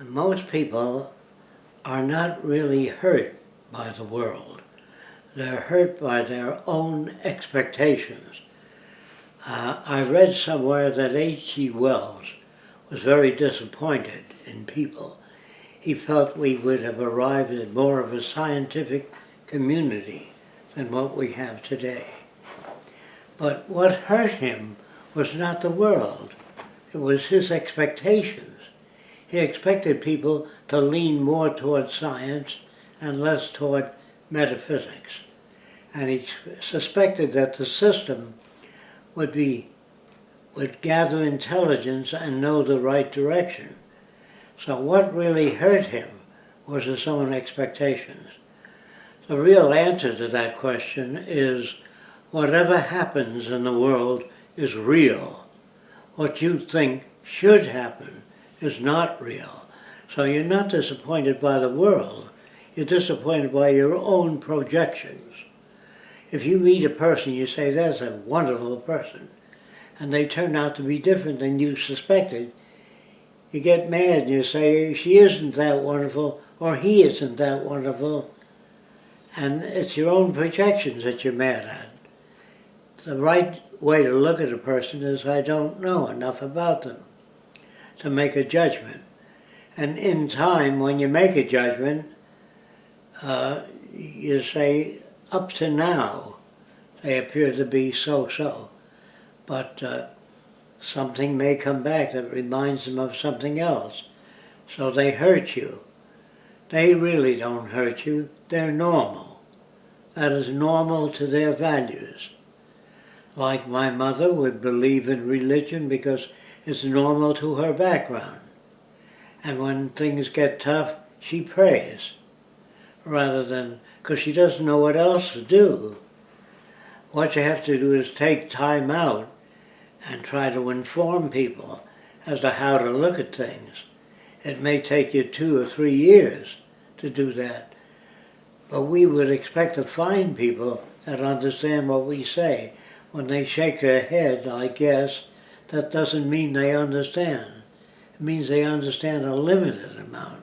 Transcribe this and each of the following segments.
Most people are not really hurt by the world. They're hurt by their own expectations. I read somewhere that H.G. Wells was very disappointed in people. He felt we would have arrived at more of a scientific community than what we have today. But what hurt him was not the world. It was his expectations. He expected people to lean more toward science and less toward metaphysics. And he suspected that the system would gather intelligence and know the right direction. So what really hurt him was his own expectations. The real answer to that question is whatever happens in the world is real. What you think should happen is not real. So you're not disappointed by the world, you're disappointed by your own projections. If you meet a person, you say, that's a wonderful person, and they turn out to be different than you suspected, you get mad and you say, she isn't that wonderful, or he isn't that wonderful, and it's your own projections that you're mad at. The right way to look at a person is, I don't know enough about them to make a judgment. And in time, when you make a judgment, you say, up to now, they appear to be so-so. But something may come back that reminds them of something else. So they hurt you. They really don't hurt you. They're normal. That is normal to their values. Like my mother would believe in religion because it's normal to her background. And when things get tough, she prays, rather than, because she doesn't know what else to do. What you have to do is take time out and try to inform people as to how to look at things. It may take you 2 or 3 years to do that, but we would expect to find people that understand what we say. When they shake their head, I guess, that doesn't mean they understand. It means they understand a limited amount.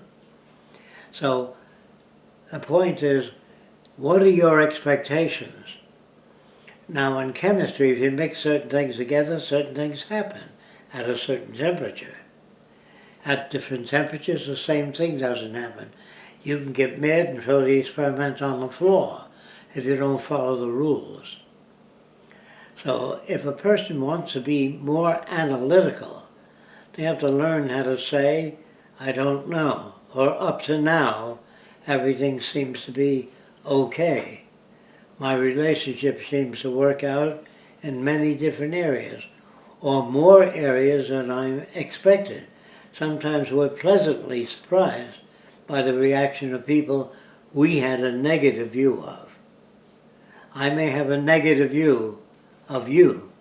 So the point is, what are your expectations? Now in chemistry, if you mix certain things together, certain things happen at a certain temperature. At different temperatures, the same thing doesn't happen. You can get mad and throw the experiment on the floor if you don't follow the rules. So if a person wants to be more analytical, they have to learn how to say, I don't know, or up to now, everything seems to be okay. My relationship seems to work out in many different areas, or more areas than I expected. Sometimes we're pleasantly surprised by the reaction of people we had a negative view of. I may have a negative view of you,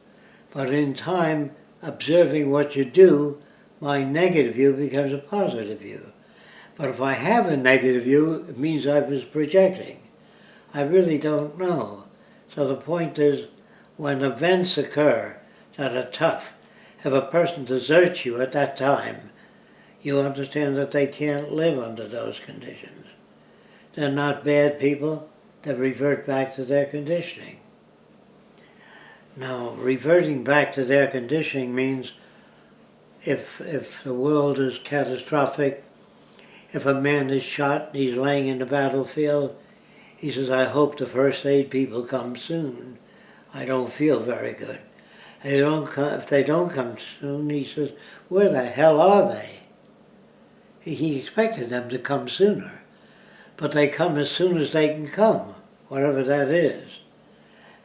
but in time, observing what you do, my negative view becomes a positive view. But if I have a negative view, it means I was projecting. I really don't know. So the point is, when events occur that are tough, if a person deserts you at that time, you understand that they can't live under those conditions. They're not bad people, they revert back to their conditioning. Now, reverting back to their conditioning means if the world is catastrophic, if a man is shot and he's laying in the battlefield, he says, I hope the first aid people come soon. I don't feel very good. If they don't come soon, he says, where the hell are they? He expected them to come sooner, but they come as soon as they can come, whatever that is.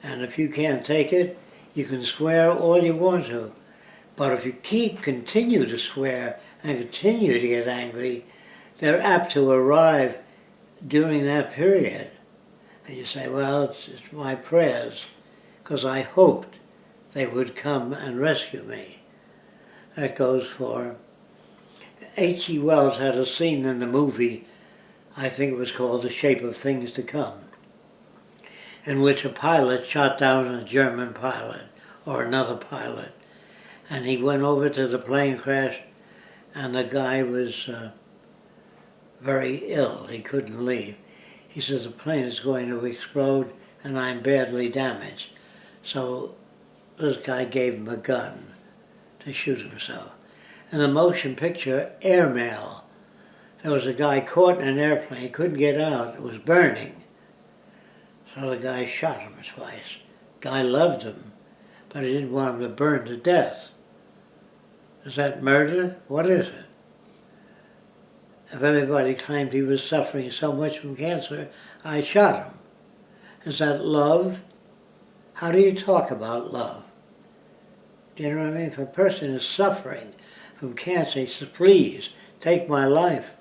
And if you can't take it, you can swear all you want to. But if you continue to swear and continue to get angry, they're apt to arrive during that period. And you say, well, it's my prayers, because I hoped they would come and rescue me. That goes for... H.G. Wells had a scene in the movie, I think it was called The Shape of Things to Come, in which a pilot shot down a German pilot, or another pilot, and he went over to the plane crash, and the guy was very ill. He couldn't leave. He said, the plane is going to explode and I'm badly damaged. So this guy gave him a gun to shoot himself. In the motion picture Airmail, there was a guy caught in an airplane. He couldn't get out. It was burning. So the guy shot him twice. Guy loved him, but he didn't want him to burn to death. Is that murder? What is it? If everybody claimed he was suffering so much from cancer, I shot him. Is that love? How do you talk about love? Do you know what I mean? If a person is suffering from cancer, he says, please, take my life.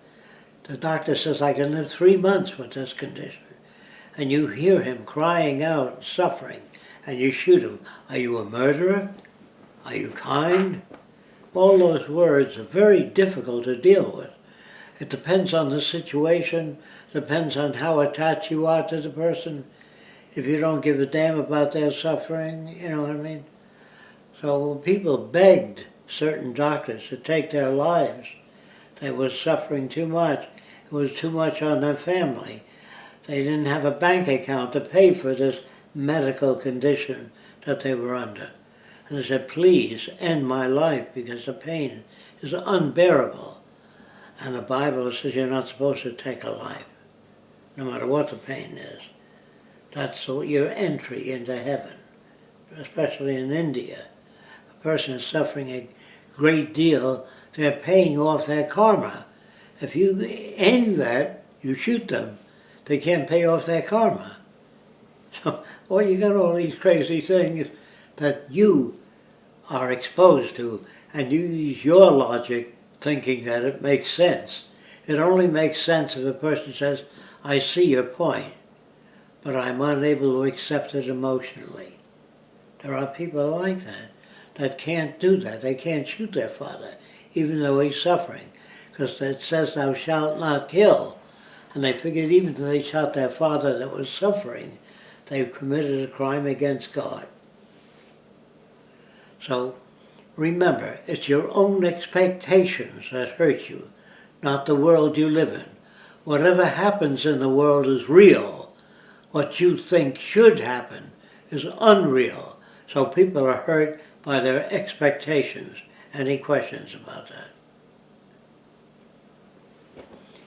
The doctor says, I can live 3 months with this condition. And you hear him crying out, suffering, and you shoot him. Are you a murderer? Are you kind? All those words are very difficult to deal with. It depends on the situation, depends on how attached you are to the person. If you don't give a damn about their suffering, you know what I mean? So when people begged certain doctors to take their lives, they were suffering too much. It was too much on their family. They didn't have a bank account to pay for this medical condition that they were under. And they said, please end my life because the pain is unbearable. And the Bible says you're not supposed to take a life, no matter what the pain is. That's your entry into heaven, especially in India. A person is suffering a great deal, they're paying off their karma. If you end that, you shoot them, they can't pay off their karma. So, well, you got all these crazy things that you are exposed to, and you use your logic thinking that it makes sense. It only makes sense if a person says, I see your point, but I'm unable to accept it emotionally. There are people like that can't do that. They can't shoot their father, even though he's suffering, because it says thou shalt not kill. And they figured even if they shot their father that was suffering, they committed a crime against God. So remember, it's your own expectations that hurt you, not the world you live in. Whatever happens in the world is real. What you think should happen is unreal. So people are hurt by their expectations. Any questions about that?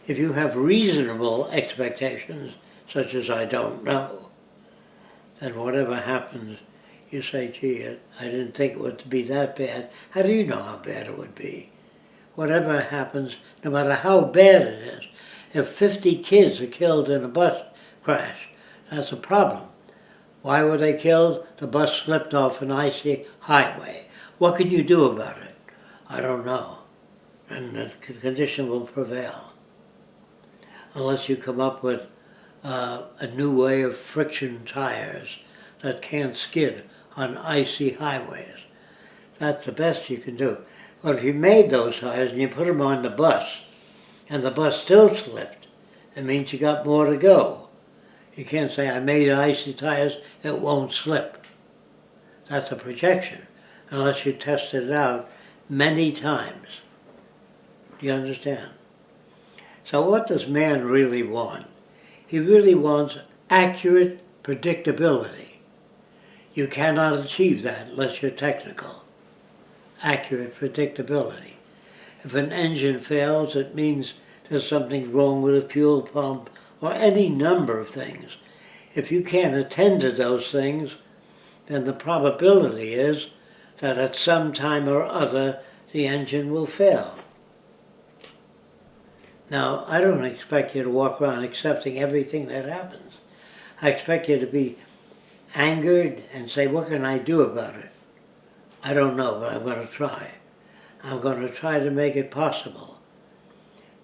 If you have reasonable expectations, such as I don't know, then whatever happens, you say, gee, I didn't think it would be that bad. How do you know how bad it would be? Whatever happens, no matter how bad it is, if 50 kids are killed in a bus crash, that's a problem. Why were they killed? The bus slipped off an icy highway. What can you do about it? I don't know. And the condition will prevail. Unless you come up with a new way of friction tires that can't skid on icy highways. That's the best you can do. But if you made those tires and you put them on the bus, and the bus still slipped, it means you got more to go. You can't say, I made icy tires, it won't slip. That's a projection, unless you tested it out many times. Do you understand? So what does man really want? He really wants accurate predictability. You cannot achieve that unless you're technical. Accurate predictability. If an engine fails, it means there's something wrong with a fuel pump or any number of things. If you can't attend to those things, then the probability is that at some time or other the engine will fail. Now, I don't expect you to walk around accepting everything that happens. I expect you to be angered and say, what can I do about it? I don't know, but I'm going to try. I'm going to try to make it possible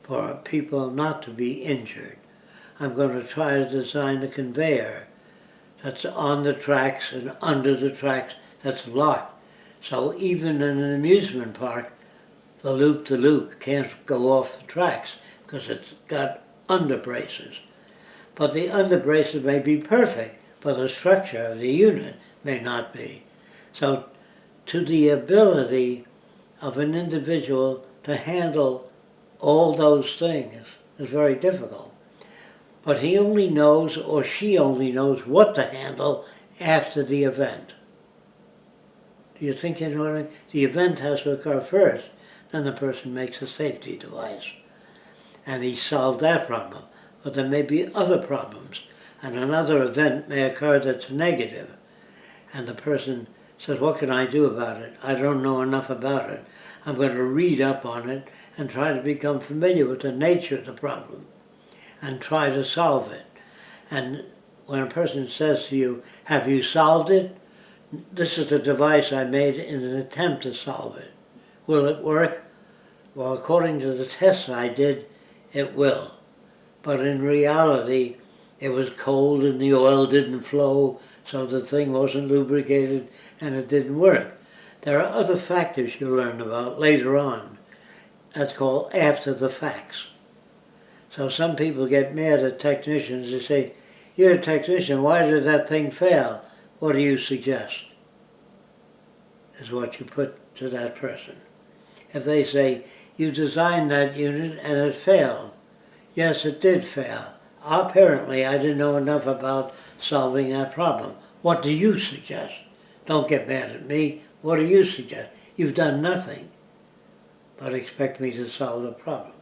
for people not to be injured. I'm going to try to design a conveyor that's on the tracks and under the tracks that's locked. So even in an amusement park, the loop can't go off the tracks because it's got underbraces. But the underbraces may be perfect, but the structure of the unit may not be. So to the ability of an individual to handle all those things It's very difficult. But he only knows, or she only knows, what to handle after the event. Do you think you know what I mean? The event has to occur first, then the person makes a safety device. And he solved that problem. But there may be other problems, and another event may occur that's negative. And the person says, what can I do about it? I don't know enough about it. I'm going to read up on it and try to become familiar with the nature of the problem and try to solve it. And when a person says to you, have you solved it? This is the device I made in an attempt to solve it. Will it work? Well, according to the tests I did, it will. But in reality, it was cold and the oil didn't flow, so the thing wasn't lubricated and it didn't work. There are other factors you learn about later on. That's called after the facts. So some people get mad at technicians. They say, you're a technician, why did that thing fail? What do you suggest? Is what you put to that person. If they say, you designed that unit and it failed. Yes, it did fail. Apparently, I didn't know enough about solving that problem. What do you suggest? Don't get mad at me. What do you suggest? You've done nothing but expect me to solve the problem.